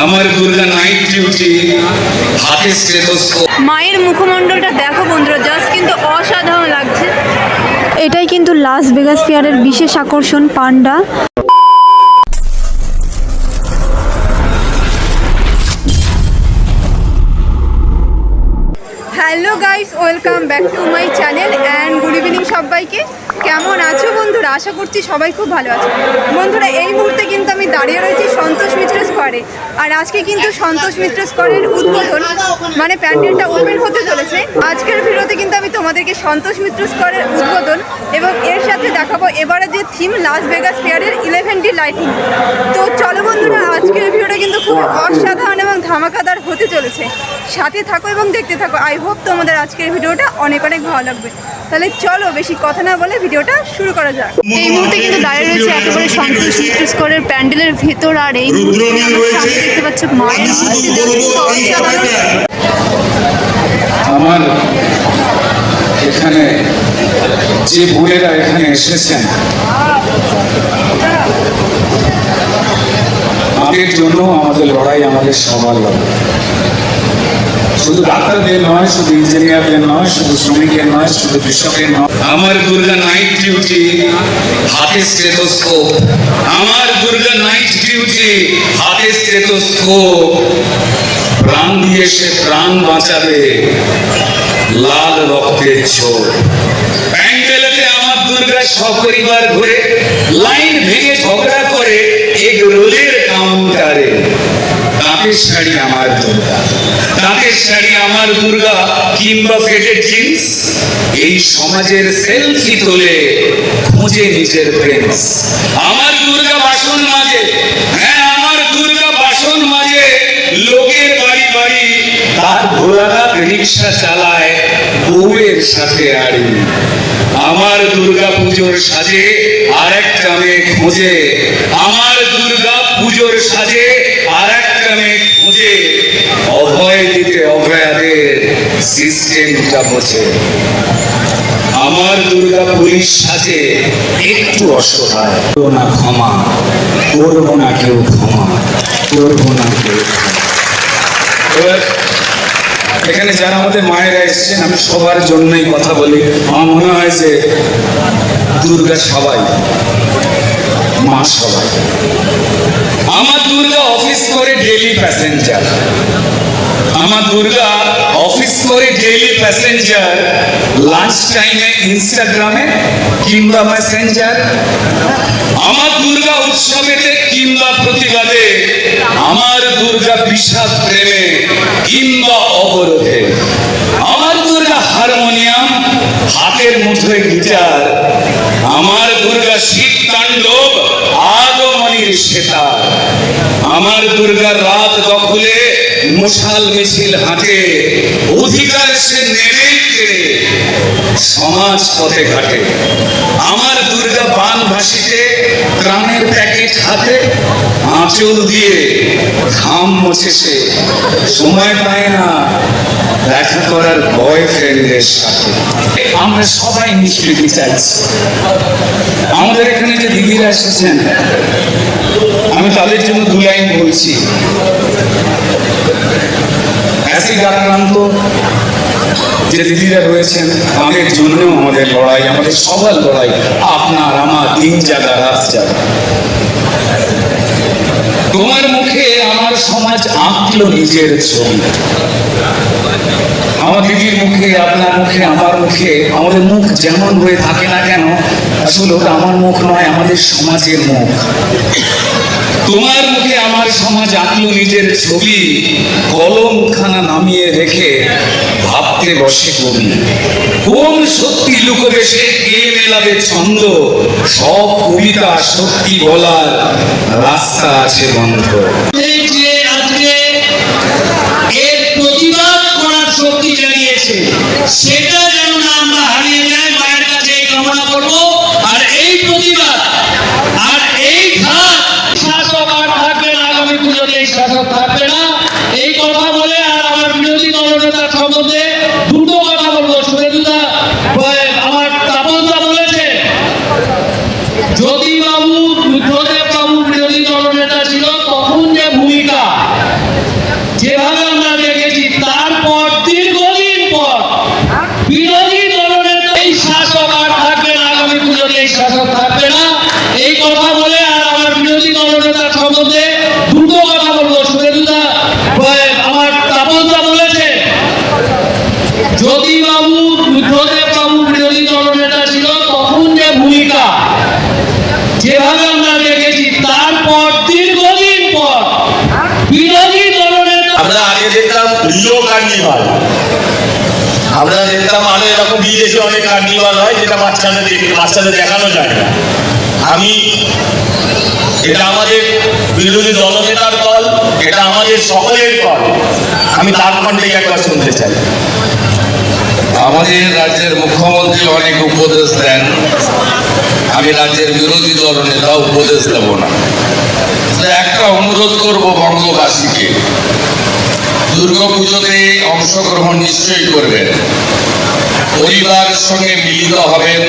আমার Durga night duty, হাতে stethoscope. মায়ের মুখমণ্ডলটা দেখো বন্ধুরা, জাস্ট কিন্তু অসাধারণ লাগছে। এটাই কিন্তু লাস ভেগাস ফেয়ারের বিশেষ আকর্ষণ, panda. Hello guys, welcome back to my channel and good evening সবাইকে। কেমন আছো বন্ধুরা? আশা করছি সবাই খুব ভালো আছো বন্ধুরা। এই মুহূর্তে কিন্তু আমি দাঁড়িয়ে রয়েছি সন্তোষ মিত্র স্কোয়ারে। আর আজকে কিন্তু সন্তোষ মিত্র স্কোয়ারের উদ্বোধন, মানে প্যান্ডেলটা ওপেন হতে চলেছে। আজকের ভিডিওতে কিন্তু আমি তোমাদেরকে সন্তোষ মিত্র স্কোয়ারের উদ্বোধন এবং এর সাথে দেখাবো এবারে যে থিম লাস ভেগাস ফেয়ারের 11D লাইটিং। তো চলো বন্ধুরা, আজকের ভিডিওটা কিন্তু খুব অসাধারণ এবং ধামাকাদার হতে চলেছে। সাথে থাকো এবং দেখতে থাকো। আই হোপ তোমাদের আজকের ভিডিওটা অনেক অনেক ভালো লাগবে। তাহলে চলো বেশি কথা না বলে ভিডিওটা শুরু করা যাক। এই মুহূর্তে কিন্তু দাঁড়িয়ে রয়েছে একেবারে সন্তোষ মিত্র স্কোয়ারের প্যান্ডেলের ভেতর। আর এই মুহূর্তে সামনে দেখতে পাচ্ছ মায়ের আমার এখানে যে বোনেরা এখানে এসেছেন, আমাদের জন্য আমাদের লড়াই, আমাদের সবার লড়াই। শুধু ডাক্তারদের নয়, শুধু ইঞ্জিনিয়ারদের নয়, শুধু শ্রমিকের নয়, শুধু কৃষকের নয়। আমার দুর্গা নাইট ডিউটি, হাতে স্টেথোস্কোপ। আমার দুর্গা নাইট ডিউটি, হাতে স্টেথোস্কোপ। প্রাণ দিয়ে সে প্রাণ বাঁচাবে, লাল রক্তের ছোপ। প্যান্ডেলেতে আমার দুর্গা সপরিবার ঘুরে, লাইন ভেঙে ঝগড়া করে এক রোলের কাউন্টারে। তাঁতের শাড়ি আমার দুর্গা, তাঁতের শাড়ি আমার দুর্গা, কিংবা ফেটেড জিন্স। এই সমাজের সেলফি তোলে, খুঁজে নিজের প্রেন্স। আমার দুর্গা বাসন মাজে, হ্যাঁ আমার দুর্গা বাসন মাজে, লোকের বাড়ি বাড়ি তার ভোলানাথ রিক্সা চালায়, বউয়ের সাথে আড়ি। আমার দুর্গা পুজোর সাজে আর একটা মেয়ে খোঁজে, আমার দুর্গা পুজোর সাজে আর একটা মেয়ে খোঁজে। অভয় দিতে অভয়াদের সিস্টেমটা বোঝে। আমার দুর্গা পুলিশ সাজে একটু অসহায়। করবো না ক্ষমা, করবো না কেউ ক্ষমা, করবো না কেউ। এখানে যারা আমাদের মায়েরা এসছেন, আমি সবার জন্যই কথা বলি। আমার মনে হয় যে দুর্গা সবাই, মা সবাই। আমার দুর্গা অফিস করে ডেইলি প্যাসেঞ্জার, আমার দুর্গা অফিস করে ডেইলি প্যাসেঞ্জার। লাঞ্চ টাইমে ইনস্টাগ্রামে কিংবা মেসেঞ্জার। আমার দুর্গা উৎসবেতে কিংবা প্রতিবাদে, আমার দুর্গা বিষাদ প্রেমে কিংবা অবরোধে। আমার দুর্গা হারমোনিয়াম, হাতের মুঠোয় গিটার। আমার দুর্গা শীত তাণ্ডব, আগমনীর সেতার। আমার দুর্গার রাত দখলে মশাল মিছিল হাঁটে, অধিকার সে নেমেই কেড়ে সমাজ পথে ঘাটে। আমার দুর্গা বান ভাসিতে, ত্রাণের প্যাকেট হাতে, আঁচল দিয়ে ঘাম মুছে সে, সময় পায় না দেখা করার বয়ফ্রেন্ডের সাথে। আমরা সবাই নিষ্কৃতি চাইছি। আমাদের এখানে যে দিদিরা এসেছেন, আমি তাদের জন্য দু লাইন বলছি। অ্যাসিড আক্রান্ত যে দিদিরা রয়েছেন, তাদের জন্য আমাদের লড়াই, আমাদের সবার লড়াই। আপনার আমার দিন জাগা রাত জাগা। তোমার মুখে আমার সমাজ আঁকলো নিজের ছবি। আমার দিদির মুখে, আপনার মুখে, আমার মুখে, আমাদের মুখ যেমন হয়ে থাকে না কেন, আসলে ওটা আমার মুখ নয়, আমাদের সমাজের মুখ। তোমার মুখে আমার সমাজ আঁকলো নিজের ছবি, কলমখানা নামিয়ে রেখে ভাবতে বসে কবি। কোন সত্যি লুকোবে সে, কে মেলাবে ছন্দ? সব কবিতা সত্যি বলার রাস্তা আছে বন্ধ। এর প্রতিবাদ করার শক্তি জানিয়েছে, সেটা যেন না আমরা হারিয়ে যাই, মায়ের কাছে এই কামনা করবো। আর এই প্রতিবাদ আর এই ঘাত, শাসক আর থাকবে না, আগামী পুজোতে এই শাসক থাকবে না। এই কথা বলে আর আমার বিরোধী দলনেতার সম্বন্ধে দুটো কথা বলবো। সুরেন্দুদা, আমার তাপসদা বলেছে, জ্যোতিবাবু, বুদ্ধদেব বাবু বিরোধী দলনেতা ছিল, তখন যে ভূমিকা রিও কার্নিভাল। আমরা দেখতাম আরো এরকম বিদেশে অনেক কার্নিভাল হয় যেটা বাচ্চাদের দেখানো যায় না। এটা আমাদের বিরোধী দলনেতার দল, এটা আমাদের সকলের দল। আমি তার কণ্ঠেই একবার শুনতে চাই। আমাদের রাজ্যের মুখ্যমন্ত্রী অনেক উপদেশ দেন, আমি রাজ্যের বিরোধী দলনেতা উপদেশ দেব না। একটা অনুরোধ করব বঙ্গবাসীকে, দুর্গাপুজোতে অংশগ্রহণ নিশ্চয়ই করবেন, পরিবারের সঙ্গে মিলিত হবেন,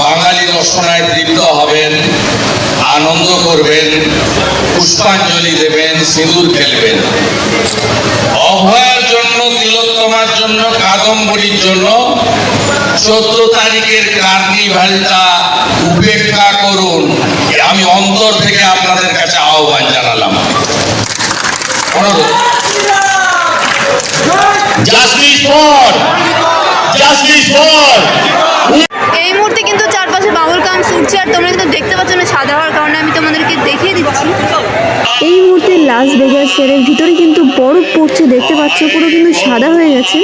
বাঙালি রসনায় তৃপ্ত হবেন, আনন্দ করবেন, পুষ্পাঞ্জলি দেবেন, সিঁদুর খেলবেন। অভয়ার জন্য, তিলোত্তমার জন্য, কাদম্বরীর জন্য 14 তারিখের কার্নিভালটা উপেক্ষা করুন। আমি অন্তর থেকে আপনাদের কাছে আহ্বান জানালাম। অনুরোধ। Justice for, justice for. এই মুহূর্তে কিন্তু চারপাশে বাউল গান ছুটছে, আর তোমরা কিন্তু দেখতে পাচ্ছ না সাদা হওয়ার কারণে আমি তোমাদেরকে দেখিয়ে দিচ্ছি। এই মুহূর্তে লাস ভেগাস ফেয়ারের ভিতরে কিন্তু বরফ পড়ছে, দেখতে পাচ্ছ পুরো কিন্তু সাদা হয়ে গেছে।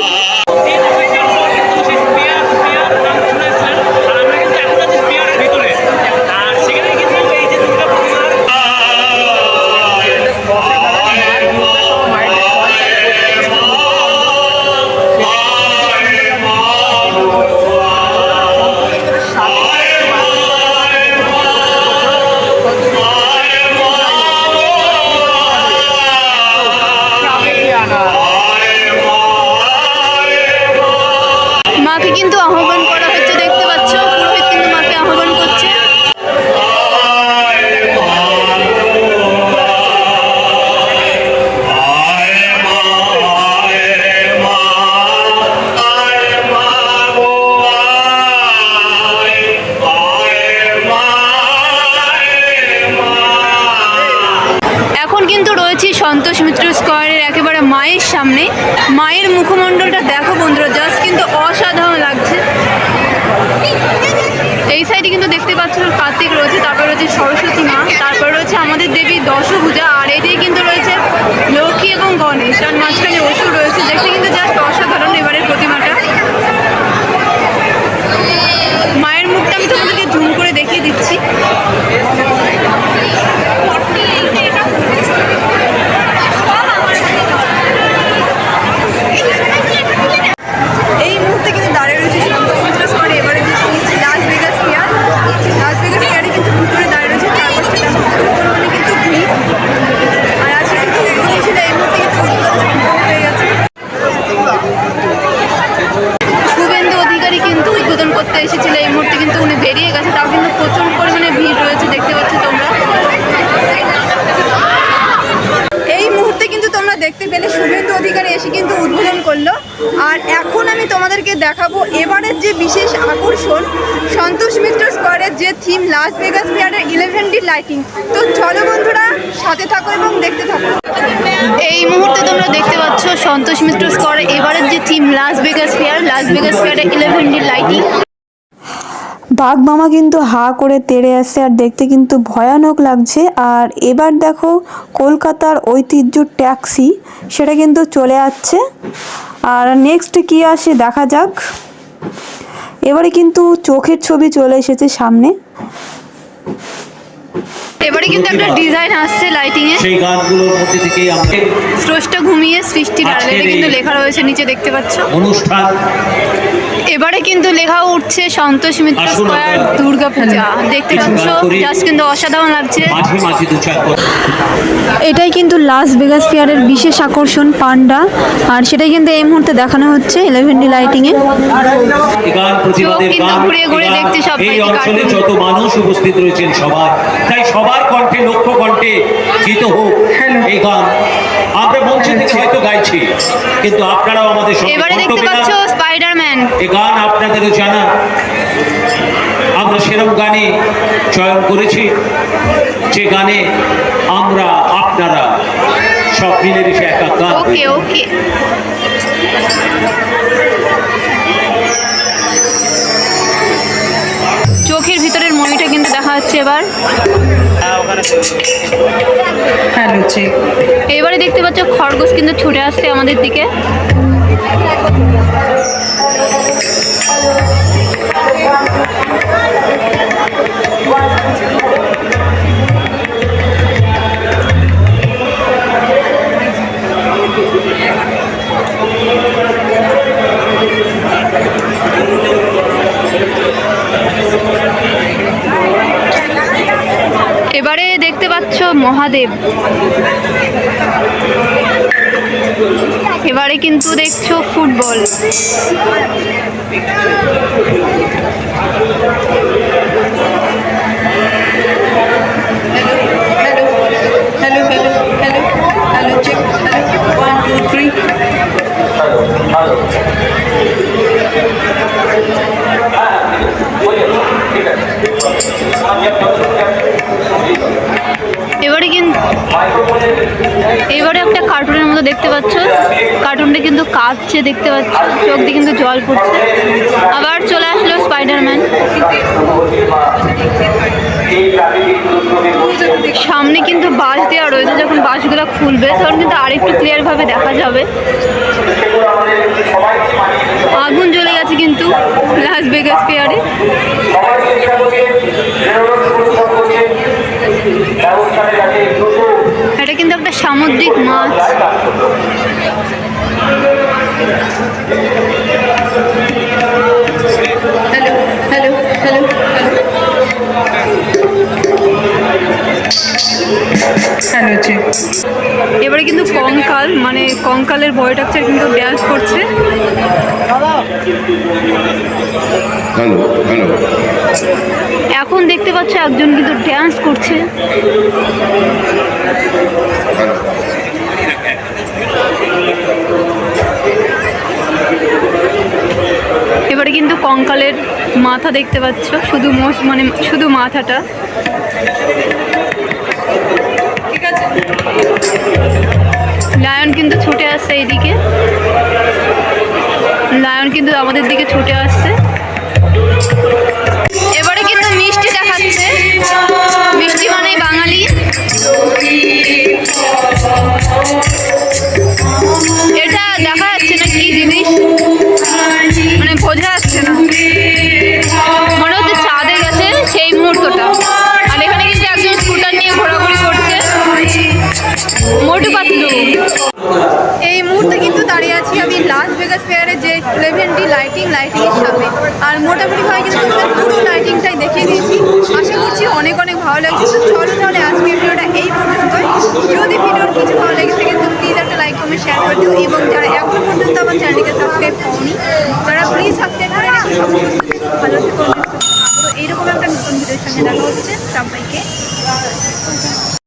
মাকে কিন্তু আহ্বান করা হচ্ছে, দেখতে পাচ্ছ পুরোহিত কিন্তু মাকে আহ্বান করছে। এখন কিন্তু রয়েছি সন্তোষ মিত্র স্কয়ারের একেবারে মায়ের সামনে। মায়ের মুখমণ্ডলটা দেখো বন্ধুরা, জাস্ট কিন্তু অসাধারণ লাগছে। এই সাইডে কিন্তু দেখতে পাচ্ছ কার্তিক রয়েছে, তারপর রয়েছে সরস্বতী মা, তারপর রয়েছে আমাদের দেবী দশভূজা, আর এদিকে কিন্তু রয়েছে লক্ষ্মী এবং গণেশ, আর মাঝখানে অসুর রয়েছে। দেখতে কিন্তু জাস্ট অসাধারণ এবারের প্রতিমাটা। মায়ের মুখটা আমি তোমাদেরকে জুম করে দেখিয়ে দিচ্ছি। এই মুহূর্তে কিন্তু দাঁড়িয়ে রয়েছে সন্তোষ মিত্র স্কয়ারে এবারে Las Vegas fair. Las Vegas ফেয়ারে কিন্তু ভিতরে দাঁড়িয়ে রয়েছে চারপাশটা প্রচুর পরিমাণে কিন্তু ভিড়। আর আজকে কিন্তু উদ্বোধন ছিল, এই মুহূর্তে কিন্তু উদ্বোধন সম্পন্ন হয়ে গেছে। শুভেন্দু অধিকারী কিন্তু উদ্বোধন করতে এসেছিল, এই মুহূর্তে কিন্তু উনি বেরিয়ে গেছে। তাও কিন্তু প্রচুর পরিমাণে ভিড় রয়েছে, দেখতে পাচ্ছ তোমরা। এই মুহূর্তে কিন্তু তোমরা দেখতে পেলে শুভেন্দু অধিকারী এসে কিন্তু উদ্বোধন করলো। আর এখন আমি তোমাদেরকে দেখাবো এবারের যে বিশেষ আকর্ষণ, সন্তোষ মিত্র স্কয়ারের যে থিম লাস ভেগাস ফেয়ারের 11D লাইটিং। তো চলো বন্ধুরা, সাথে থাকো এবং দেখতে থাকো। এই মুহূর্তে তোমরা দেখতে পাচ্ছ সন্তোষ মিত্র স্কয়ারের এবারের যে theme Las Vegas fair, Las Vegas ফেয়ারের 11D লাইটিং। বাঘ মামা কিন্তু হা করে তেড়ে আসছে, আর দেখতে কিন্তু ভয়ানক লাগছে। আর এবার দেখো কলকাতার ঐতিহ্য ট্যাক্সি, সেটা কিন্তু চলে যাচ্ছে। আর নেক্সট কি আসে দেখা যাক। এবারে কিন্তু চোখের ছবি চলে এসেছে সামনে। এবারে কিন্তু একটা ডিজাইন আসছে লাইটিং এ, সেই গানগুলোর মধ্যে থেকে আমাকে স্রষ্টা ঘুমিয়ে সৃষ্টির আড়ালে, এটা কিন্তু লেখা রয়েছে নিচে, দেখতে পাচ্ছ। অনুষ্ঠান এবারে কিন্তু লেখা উঠছে সন্তোষ মিত্র স্কয়ার দুর্গা পূজা, দেখতে পাচ্ছ জাস্ট কিন্তু অসাধারণ লাগছে। মাঝে মাঝে দু চার কথা। এটাই কিন্তু লাস ভেগাস ফেয়ারের বিশেষ আকর্ষণ, পান্ডা। আর সেটাই কিন্তু এই মুহূর্তে দেখানো হচ্ছে 11D লাইটিংয়ে। এই গান প্রতিবাদের চোখ কিন্তু গান। ঘুরিয়ে ঘুরিয়ে এই গান দেখছে সবাই এই অঞ্চলে কার্টুন। যত মানুষ উপস্থিত রয়েছেন সবার, তাই সবার কণ্ঠে লক্ষ্য কণ্ঠে গীত হোক এই গান। আমরা মঞ্চে থেকে হয়তো গাইছি, কিন্তু আপনারাও আমাদের সঙ্গে এবারে কণ্ঠ দেখতে পাচ্ছ মেলান। স্পাইডারম্যান। এই গান আপনাদেরও জানা, আমরা সেরকম গানে চয়ন করেছি যে গানে আমরা আপনারা সব মিলেমিশে একটা গান। ওকে ওকে। চোখের ভিতরের ময়ূরটা কিন্তু দেখা যাচ্ছে। হচ্ছে এবার। এবারে দেখতে পাচ্ছ খরগোশ কিন্তু ছুটে আসছে আমাদের দিকে। এবারে দেখতে পাচ্ছ মহাদেব। এবারে কিন্তু দেখছো ফুটবল। এবারে একটা কার্টুনের মতো দেখতে পাচ্ছ, কার্টুনটা কিন্তু কাঁদছে দেখতে পাচ্ছ, চোখ দিয়ে কিন্তু জল পড়ছে। আবার চলে আসলো স্পাইডারম্যান। সামনে কিন্তু বাঁশ দেওয়া রয়েছে, যখন বাঁশগুলো খুলবে তখন কিন্তু আরেকটু ক্লিয়ার ভাবে দেখা যাবে। আগুন জ্বলে গেছে কিন্তু লাস ভেগাস ফেয়ারে। এটা কিন্তু একটা সামুদ্রিক মাছ। এবারে কিন্তু কঙ্কাল, মানে কঙ্কালের বয় টাকচার কিন্তু ড্যান্স করছে। এখন দেখতে পাচ্ছ একজন কিন্তু ড্যান্স করছে। এবারে কিন্তু কঙ্কালের মাথা দেখতে পাচ্ছ, শুধু মানে শুধু মাথাটা। লায়ন কিন্তু ছুটে আসছে এইদিকে, লায়ন কিন্তু আমাদের দিকে ছুটে আসছে। এবারে কিন্তু মিষ্টি দেখাচ্ছে, মিষ্টি মানে বাঙালি। এটা দেখা যাচ্ছে না কি জিনিস, মানে বোঝা যাচ্ছে না, মনে হচ্ছে চাঁদে গেছে সেই মুহূর্তটা। আর এখানে কিন্তু একজন স্কুটার নিয়ে ঘোরাঘুরি করছে, মোটু পাতলু। এই মুহূর্তে কিন্তু দাঁড়িয়ে আছি আমি লাস ভেগাস ফেয়ারের যে 11D লাইটিংয়ের সামনে। আর মোটামুটিভাবে কিন্তু তোমাদের পুরো লাইটিংটাই দেখিয়ে দিয়েছি। আশা করছি অনেক ভালো লাগছে। তো চলো তাহলে আজকে ভিডিওটা এই পর্যন্তই। যদি ভিডিওর কিছু ভালো লেগে থাকে তো প্লিজ একটা লাইক কমেন্ট শেয়ার করে দিও। এবং যারা এখনো পর্যন্ত আমার চ্যানেলকে সাবস্ক্রাইব করনি তারা প্লিজ সাবস্ক্রাইব করে রেখে সমস্ত ভালো থেকে এইরকম একটা নতুন ভিডিওর সঙ্গে দেখা হচ্ছে। সবাইকে